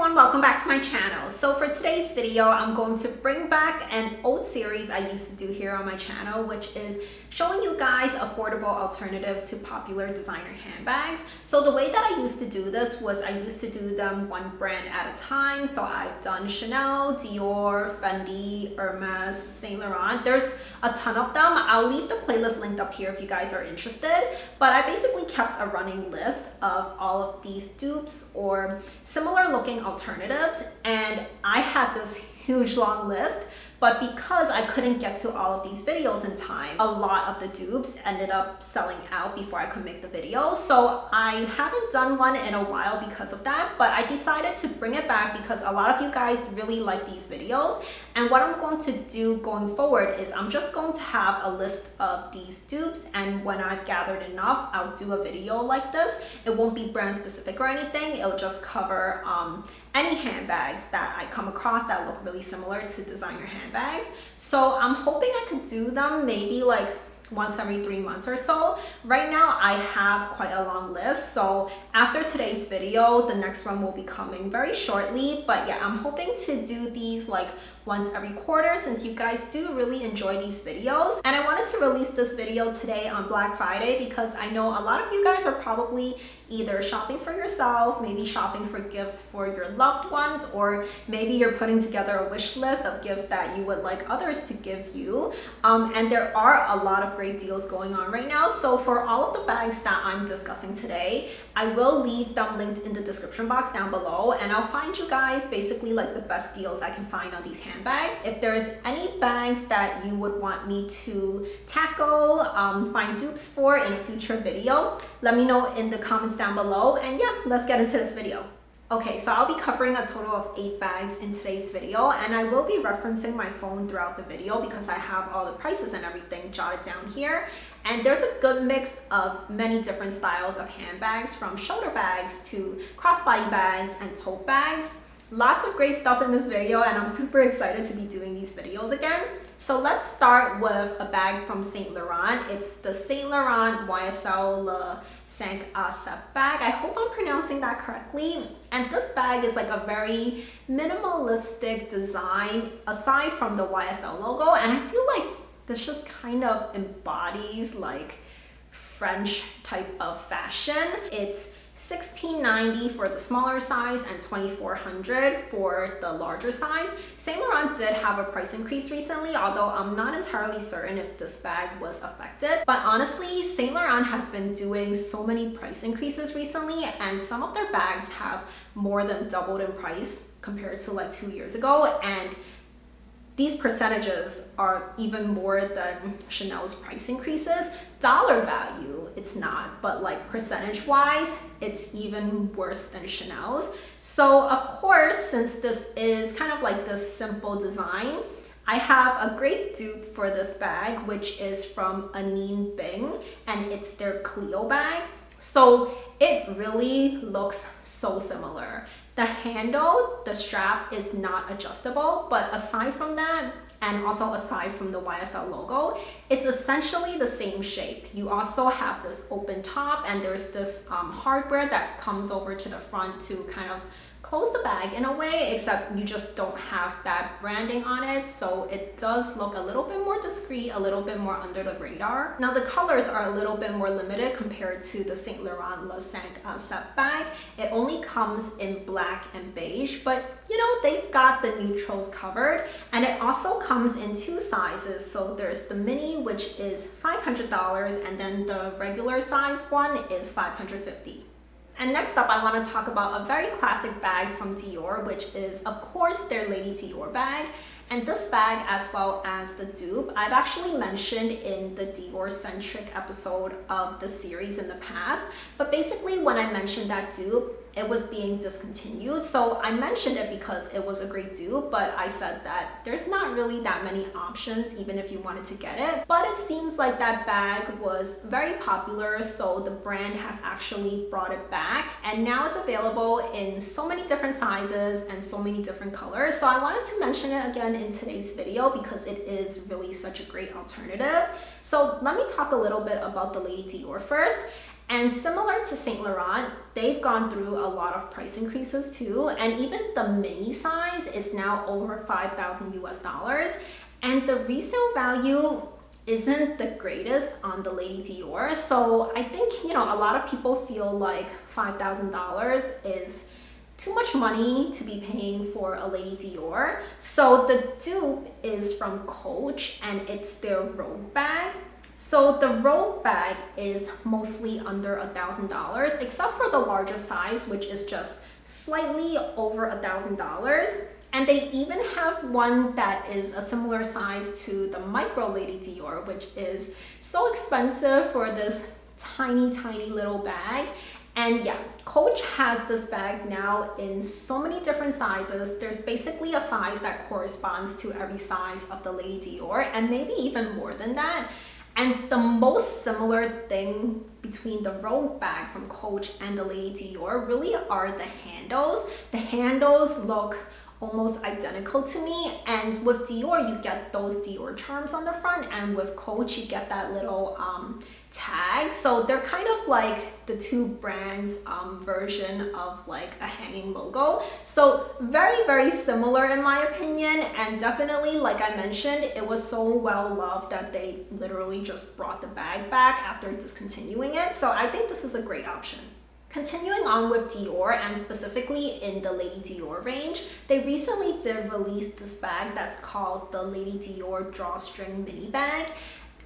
everyone, welcome back to my channel. So for today's video, I'm going to bring back an old series I used to do here on my channel, which is showing you guys affordable alternatives to popular designer handbags. So the way that I used to do this was I used to do them one brand at a time. So I've done Chanel, Dior, Fendi, Hermes, Saint Laurent. There's a ton of them. I'll leave the playlist linked up here if you guys are interested. But I basically kept a running list of all of these dupes or similar looking alternatives, and I had this huge long list. But because I couldn't get to all of these videos in time, a lot of the dupes ended up selling out before I could make the video. So I haven't done one in a while because of that, but I decided to bring it back because a lot of you guys really like these videos. And what I'm going to do going forward is I'm just going to have a list of these dupes, and when I've gathered enough, I'll do a video like this. It won't be brand specific or anything. It'll just cover any handbags that I come across that look really similar to designer handbags. So I'm hoping I could do them maybe like once every 3 months or so. Right now I have quite a long list, so after today's video the next one will be coming very shortly. But yeah, I'm hoping to do these like once every quarter since you guys do really enjoy these videos. And I wanted to release this video today on Black Friday because I know a lot of you guys are probably either shopping for yourself, maybe shopping for gifts for your loved ones, or maybe you're putting together a wish list of gifts that you would like others to give you. And there are a lot of great deals going on right now. So for all of the bags that I'm discussing today, I will leave them linked in the description box down below, and I'll find you guys basically like the best deals I can find on these handbags. If there's any bags that you would want me to tackle, find dupes for in a future video, let me know in the comments down below. And yeah, let's get into this video. Okay, so I'll be covering a total of 8 bags in today's video, and I will be referencing my phone throughout the video because I have all the prices and everything jotted down here. And there's a good mix of many different styles of handbags, from shoulder bags to crossbody bags and tote bags. Lots of great stuff in this video, and I'm super excited to be doing these videos again. So let's start with a bag from Saint Laurent. It's the Saint Laurent YSL Le 5 bag. I hope I'm pronouncing that correctly. And this bag is like a very minimalistic design aside from the YSL logo, and I feel like this just kind of embodies like French type of fashion. It's $16.90 for the smaller size and $2,400 for the larger size. Saint Laurent did have a price increase recently, although I'm not entirely certain if this bag was affected. But honestly, Saint Laurent has been doing so many price increases recently, and some of their bags have more than doubled in price compared to like 2 years ago. And these percentages are even more than Chanel's price increases. Dollar value, it's not, but like percentage wise, it's even worse than Chanel's. So of course, since this is kind of like this simple design, I have a great dupe for this bag, which is from Anine Bing, and it's their Clio bag. So it really looks so similar. The handle, the strap is not adjustable, but aside from that, and also aside from the YSL logo, it's essentially the same shape. You also have this open top, and there's this hardware that comes over to the front to kind of close the bag in a way, except you just don't have that branding on it, so it does look a little bit more discreet, a little bit more under the radar. Now the colors are a little bit more limited compared to the Saint Laurent Le 5 bag. It only comes in black and beige, but you know, they've got the neutrals covered. And it also comes in 2 sizes. So there's the mini, which is $500, and then the regular size one is $550. And next up, I want to talk about a very classic bag from Dior, which is, of course, their Lady Dior bag. And this bag, as well as the dupe, I've actually mentioned in the Dior-centric episode of the series in the past. But basically, when I mentioned that dupe, it was being discontinued. So I mentioned it because it was a great dupe, but I said that there's not really that many options even if you wanted to get it. But it seems like that bag was very popular, so the brand has actually brought it back, and now it's available in so many different sizes and so many different colors. So I wanted to mention it again in today's video because it is really such a great alternative. So let me talk a little bit about the Lady Dior first. And similar to Saint Laurent, they've gone through a lot of price increases too. And even the mini size is now over 5,000 US dollars. And the resale value isn't the greatest on the Lady Dior. So I think, a lot of people feel like $5,000 is too much money to be paying for a Lady Dior. So the dupe is from Coach and it's their Rogue bag. So the Rogue bag is mostly under $1,000, except for the larger size, which is just slightly over $1,000. And they even have one that is a similar size to the Micro Lady Dior, which is so expensive for this tiny, tiny little bag. And yeah, Coach has this bag now in so many different sizes. There's basically a size that corresponds to every size of the Lady Dior, and maybe even more than that. And the most similar thing between the Rogue bag from Coach and the Lady Dior really are the handles. The handles look almost identical to me, and with Dior you get those Dior charms on the front, and with Coach you get that little tag. So they're kind of like the two brands version of like a hanging logo. So very, very similar in my opinion, and definitely, like I mentioned, it was so well loved that they literally just brought the bag back after discontinuing it. So I think this is a great option. Continuing on with Dior, and specifically in the Lady Dior range, they recently did release this bag that's called the Lady Dior Drawstring Mini Bag.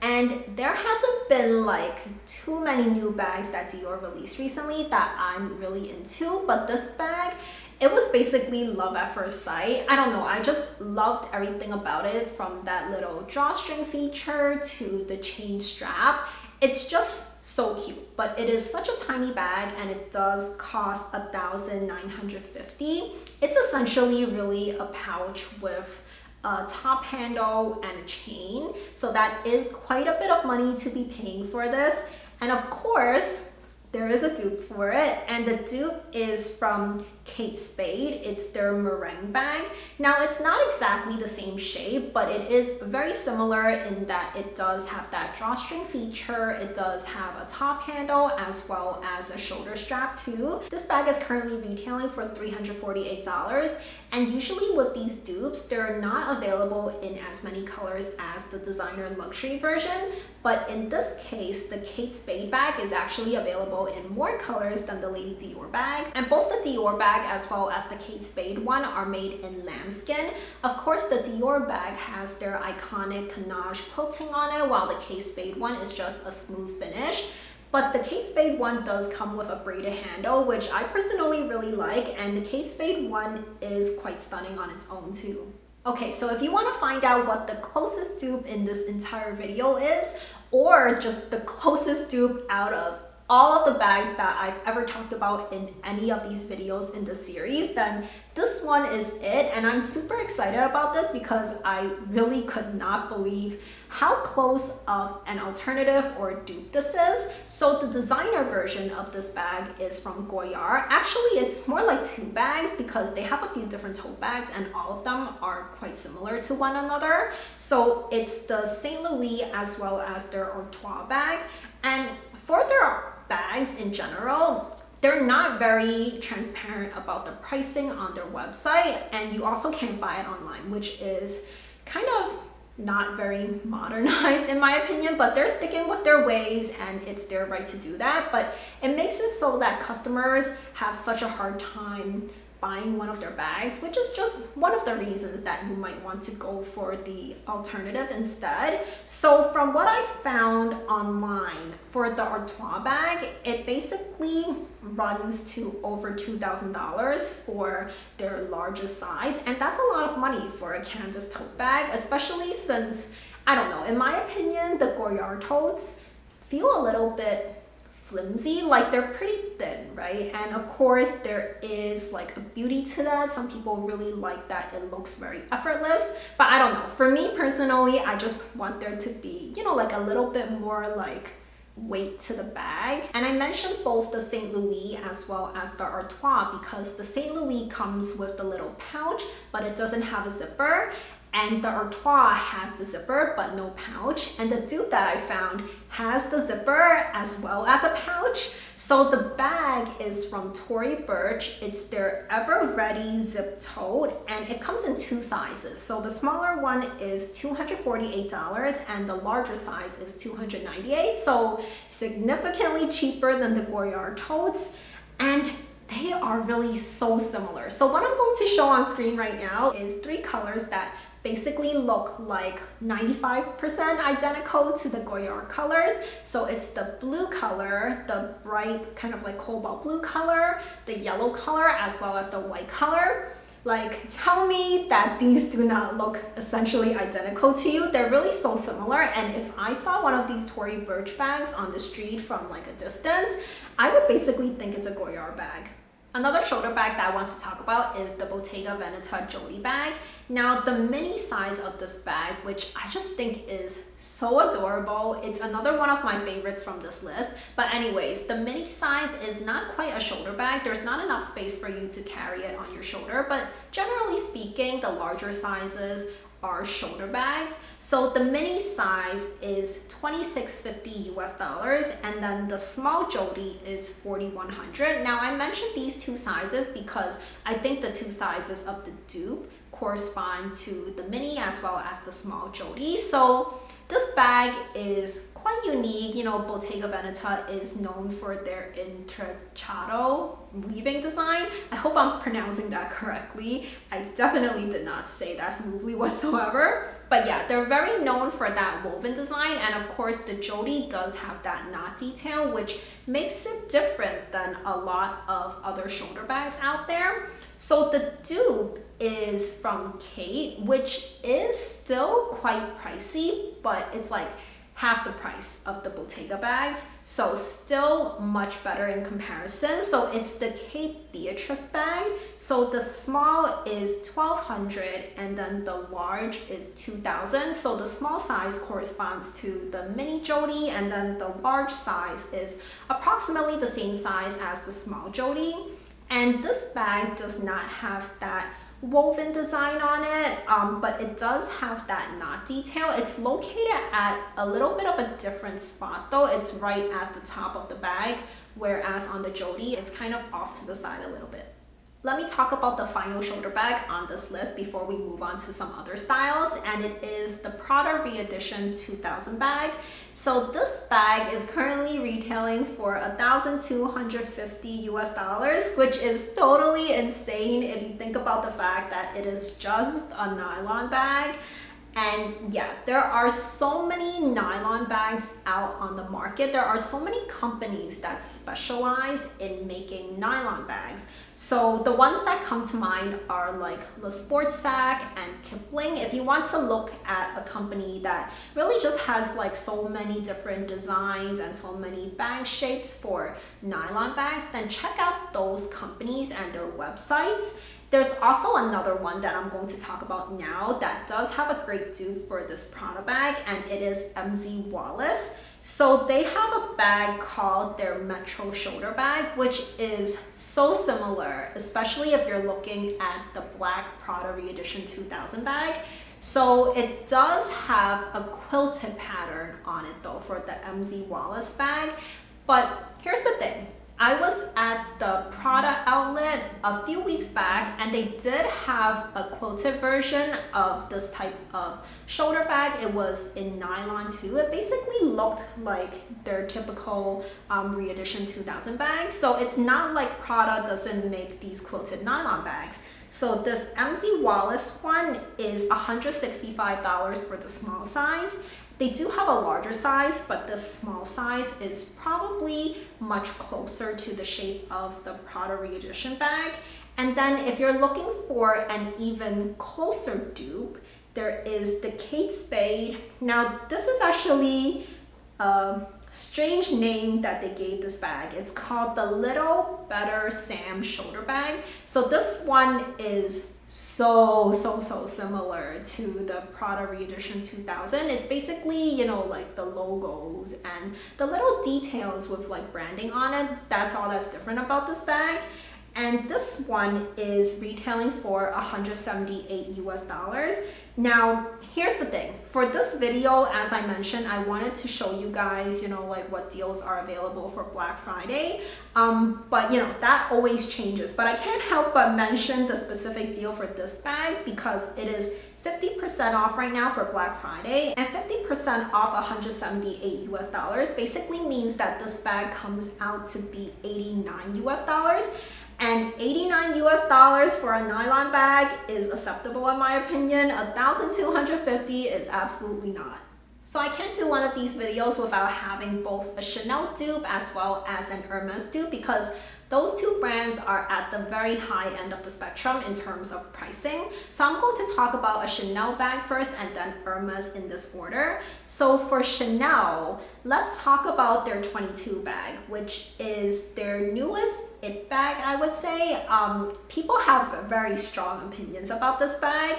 And there hasn't been like too many new bags that Dior released recently that I'm really into, but this bag, it was basically love at first sight. I don't know, I just loved everything about it, from that little drawstring feature to the chain strap. It's just so cute, but it is such a tiny bag and it does cost $1,950. It's essentially really a pouch with a top handle and a chain. So that is quite a bit of money to be paying for this. And of course, there is a dupe for it, and the dupe is from Kate Spade. It's their meringue bag. Now, it's not exactly the same shape, but it is very similar in that it does have that drawstring feature. It does have a top handle as well as a shoulder strap too. This bag is currently retailing for $348, and usually with these dupes, they're not available in as many colors as the designer luxury version. But in this case, the Kate Spade bag is actually available in more colors than the Lady Dior bag. And both the Dior bag as well as the Kate Spade one are made in lambskin. Of course, the Dior bag has their iconic ganache quilting on it, while the Kate Spade one is just a smooth finish. But the Kate Spade one does come with a braided handle, which I personally really like, and the Kate Spade one is quite stunning on its own too. Okay, so if you want to find out what the closest dupe in this entire video is, or just the closest dupe out of all of the bags that I've ever talked about in any of these videos in the series, then this one is it. And I'm super excited about this because I really could not believe how close of an alternative or dupe this is. So the designer version of this bag is from Goyard. Actually, it's more like two bags because they have a few different tote bags and all of them are quite similar to one another. So it's the St. Louis as well as their Artois bag. And for their bags in general, they're not very transparent about the pricing on their website, and you also can't buy it online, which is kind of not very modernized in my opinion, but they're sticking with their ways and it's their right to do that. But it makes it so that customers have such a hard time buying one of their bags, which is just one of the reasons that you might want to go for the alternative instead. So from what I found online for the Artois bag, it basically runs to over $2,000 for their largest size, and that's a lot of money for a canvas tote bag, especially since, I don't know, in my opinion, the Goyard totes feel a little bit flimsy, like they're pretty thin, right? And of course there is like a beauty to that. Some people really like that it looks very effortless, but I don't know, for me personally, I just want there to be, you know, like a little bit more like weight to the bag. And I mentioned both the St. Louis as well as the Artois because the St. Louis comes with the little pouch, but it doesn't have a zipper. And the Artois has the zipper but no pouch, and the dupe that I found has the zipper as well as a pouch. So the bag is from Tory Burch. It's their Ever Ready zip tote, and it comes in 2 sizes. So the smaller one is $248 and the larger size is $298. So significantly cheaper than the Goyard totes, and they are really so similar. So what I'm going to show on screen right now is 3 colors that basically look like 95% identical to the Goyard colors. So it's the blue color, the bright kind of like cobalt blue color, the yellow color, as well as the white color. Like, tell me that these do not look essentially identical to you. They're really so similar, and if I saw one of these Tory Burch bags on the street from like a distance, I would basically think it's a Goyard bag. Another shoulder bag that I want to talk about is the Bottega Veneta Jodie bag. Now, the mini size of this bag, which I just think is so adorable. It's another one of my favorites from this list. But anyways, the mini size is not quite a shoulder bag. There's not enough space for you to carry it on your shoulder, but generally speaking, the larger sizes are shoulder bags. So the mini size is $26.50 US, and then the small Jodie is $4,100. Now, I mentioned these 2 sizes because I think the 2 sizes of the dupe correspond to the mini as well as the small Jodie. So this bag is quite unique. You know, Bottega Veneta is known for their intrecciato weaving design. I hope I'm pronouncing that correctly. I definitely did not say that smoothly whatsoever. But yeah, they're very known for that woven design, and of course the Jodie does have that knot detail, which makes it different than a lot of other shoulder bags out there. So the dupe is from Kate, which is still quite pricey, but it's like half the price of the Bottega bags, so still much better in comparison. So it's the Kate Beatrice bag. So the small is $1,200 and then the large is $2,000. So the small size corresponds to the mini Jodie, and then the large size is approximately the same size as the small Jodie. And this bag does not have that woven design on it, but it does have that knot detail. It's located at a little bit of a different spot though. It's right at the top of the bag, whereas on the Jodie, it's kind of off to the side a little bit. Let me talk about the final shoulder bag on this list before we move on to some other styles, and it is the Prada Re-Edition 2000 bag. So this bag is currently retailing for $1,250 US, which is totally insane if you think about the fact that it is just a nylon bag. And yeah, there are so many nylon bags out on the market. There are so many companies that specialize in making nylon bags. So the ones that come to mind are like Le Sportsac and Kipling. If you want to look at a company that really just has like so many different designs and so many bag shapes for nylon bags, then check out those companies and their websites. There's also another one that I'm going to talk about now that does have a great dupe for this Prada bag, and it is MZ Wallace. So they have a bag called their Metro shoulder bag, which is so similar, especially if you're looking at the black Prada Re-Edition 2000 bag. So it does have a quilted pattern on it though for the MZ Wallace bag. But here's the thing. I was at the Prada outlet a few weeks back, and they did have a quilted version of this type of shoulder bag. It was in nylon too. It basically looked like their typical Re-Edition 2000 bag. So it's not like Prada doesn't make these quilted nylon bags. So this MZ Wallace one is $165 for the small size. They do have a larger size, but the small size is probably much closer to the shape of the Prada Re-Edition bag. And then if you're looking for an even closer dupe, there is the Kate Spade. Now this is actually a strange name that they gave this bag. It's called the Little Better Sam shoulder bag. So this one is so similar to the Prada Re-Edition 2000. It's basically, you know, like the logos and the little details with like branding on it. That's all that's different about this bag. And this one is retailing for 178 US dollars. Now, here's the thing. For this video, as I mentioned, I wanted to show you guys, like what deals are available for Black Friday. But that always changes. But I can't help but mention the specific deal for this bag because it is 50% off right now for Black Friday, and 50% off 178 US dollars basically means that this bag comes out to be 89 US dollars. And 89 US dollars for a nylon bag is acceptable in my opinion. 1,250 is absolutely not. So I can't do one of these videos without having both a Chanel dupe as well as an Hermes dupe because those two brands are at the very high end of the spectrum in terms of pricing. So I'm going to talk about a Chanel bag first and then Hermes in this order. So for Chanel, let's talk about their 22 bag, which is their newest it bag, I would say. People have very strong opinions about this bag.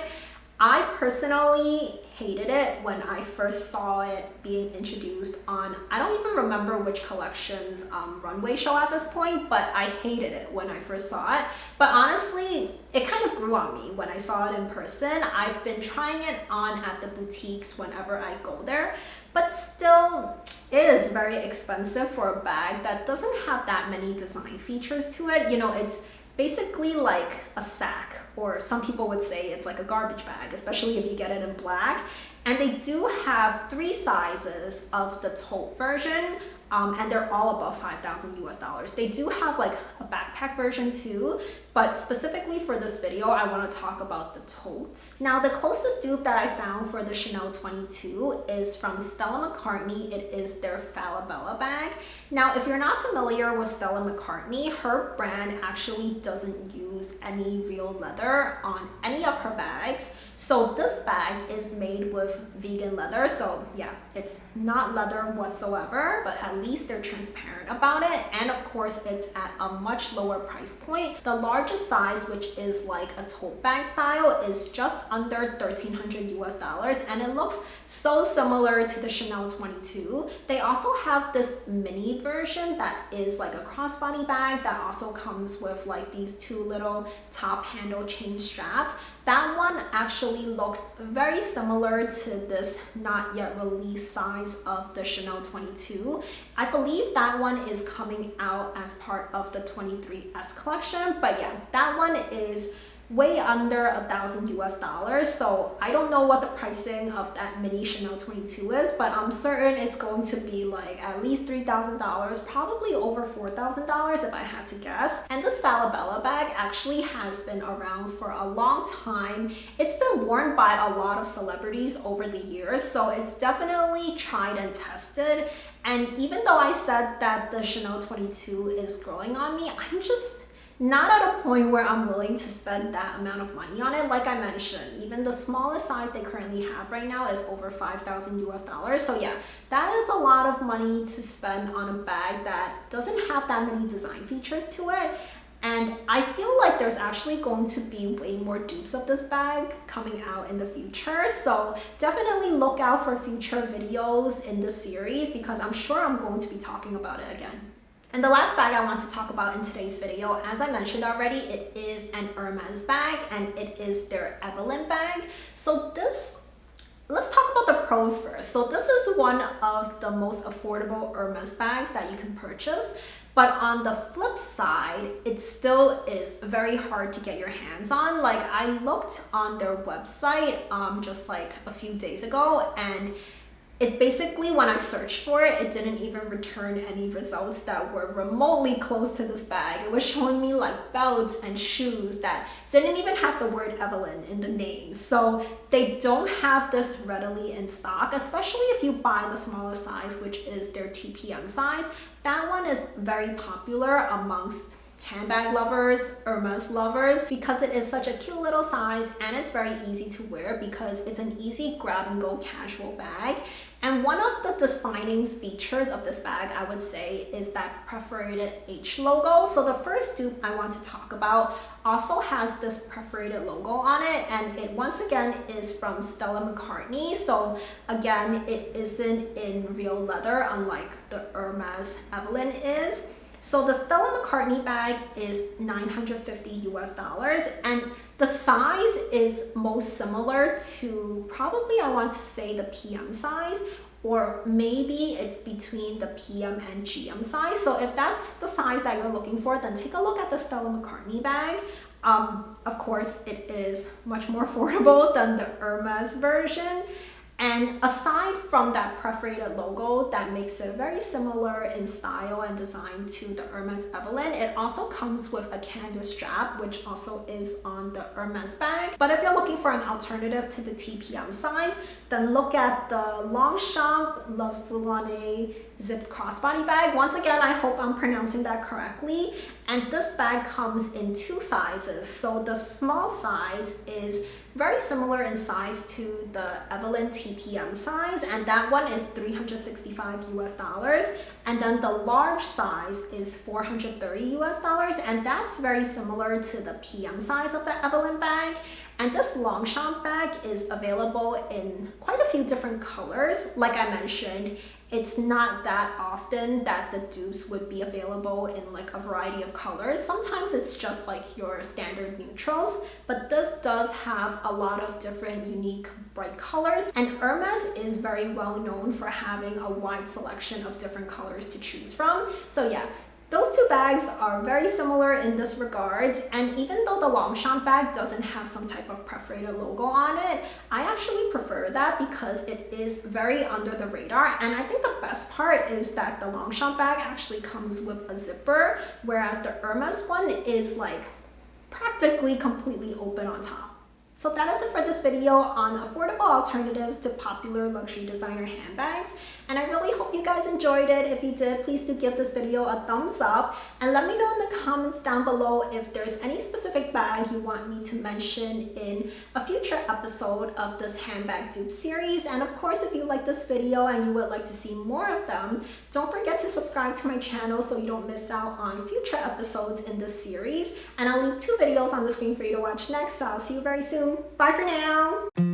I personally hated it when I first saw it being introduced on, I don't even remember which collection's runway show at this point, but I hated it when I first saw it. But honestly, it kind of grew on me when I saw it in person. I've been trying it on at the boutiques whenever I go there, but still, it is very expensive for a bag that doesn't have that many design features to it. It's basically like a sack, or some people would say it's like a garbage bag, especially if you get it in black. And they do have 3 sizes of the tote version, and they're all above 5,000 US dollars. They do have like a backpack version too, but specifically for this video, I want to talk about the totes. Now, the closest dupe that I found for the Chanel 22 is from Stella McCartney. It is their Falabella bag. Now, if you're not familiar with Stella McCartney, her brand actually doesn't use any real leather on any of her bags. So this bag is made with vegan leather. So yeah, it's not leather whatsoever, but at least they're transparent about it. And of course, it's at a much lower price point. The largest size, which is like a tote bag style, is just under 1,300 US dollars. And it looks so similar to the Chanel 22. They also have this mini version that is like a crossbody bag that also comes with like these 2 little top handle chain straps. That one actually looks very similar to this not yet released size of the Chanel 22. I believe that one is coming out as part of the 23S collection, but yeah, that one is way under 1,000 US dollars. So I don't know what the pricing of that mini Chanel 22 is, but I'm certain it's going to be like at least $3,000, probably over $4,000 if I had to guess. And this Falabella bag actually has been around for a long time. It's been worn by a lot of celebrities over the years, so it's definitely tried and tested. And even though I said that the Chanel 22 is growing on me, I'm just not at a point where I'm willing to spend that amount of money on it. Like I mentioned, even the smallest size they currently have right now is over 5,000 US dollars. So yeah, that is a lot of money to spend on a bag that doesn't have that many design features to it. And I feel like there's actually going to be way more dupes of this bag coming out in the future. So definitely look out for future videos in this series because I'm sure I'm going to be talking about it again. And the last bag I want to talk about in today's video, as I mentioned already, it is an Hermes bag and it is their Evelyn bag. So let's talk about the pros first. So this is one of the most affordable Hermes bags that you can purchase. But on the flip side, it still is very hard to get your hands on. Like I looked on their website just like a few days ago, and it basically, when I searched for it, it didn't even return any results that were remotely close to this bag. It was showing me like belts and shoes that didn't even have the word Evelyn in the name. So they don't have this readily in stock, especially if you buy the smallest size, which is their TPM size. That one is very popular amongst handbag lovers, Hermes lovers, because it is such a cute little size and it's very easy to wear because it's an easy grab and go casual bag. And one of the defining features of this bag, I would say, is that perforated H logo. So the first dupe I want to talk about also has this perforated logo on it, and it once again is from Stella McCartney. So again, it isn't in real leather, unlike the Hermes Evelyn is. So the Stella McCartney bag is $950 US, and the size is most similar to probably, I want to say, the PM size, or maybe it's between the PM and GM size. So if that's the size that you're looking for, then take a look at the Stella McCartney bag. Of course, it is much more affordable than the Hermes version. And aside from that perforated logo that makes it very similar in style and design to the Hermes Evelyn, it also comes with a canvas strap, which also is on the Hermes bag. But if you're looking for an alternative to the TPM size, then look at the Longchamp La Foulonne zipped crossbody bag. Once again, I hope I'm pronouncing that correctly. And this bag comes in two sizes. So the small size is very similar in size to the Evelyn TPM size, and that one is $365 US, and then the large size is $430 US, and that's very similar to the PM size of the Evelyn bag. And this Longchamp bag is available in quite a few different colors. Like I mentioned, it's not that often that the dupes would be available in like a variety of colors. Sometimes it's just like your standard neutrals, but this does have a lot of different unique bright colors. And Hermes is very well known for having a wide selection of different colors to choose from. So yeah, those two bags are very similar in this regards, and even though the Longchamp bag doesn't have some type of perforated logo on it, I actually prefer that because it is very under the radar. And I think the best part is that the Longchamp bag actually comes with a zipper, whereas the Hermes one is like practically completely open on top. So that is it for this video on affordable alternatives to popular luxury designer handbags. And I really hope you guys enjoyed it. If you did, please do give this video a thumbs up and let me know in the comments down below if there's any specific bag you want me to mention in a future episode of this handbag dupe series. And of course, if you like this video and you would like to see more of them, don't forget to subscribe to my channel so you don't miss out on future episodes in this series. And I'll leave 2 videos on the screen for you to watch next, so I'll see you very soon. Bye for now.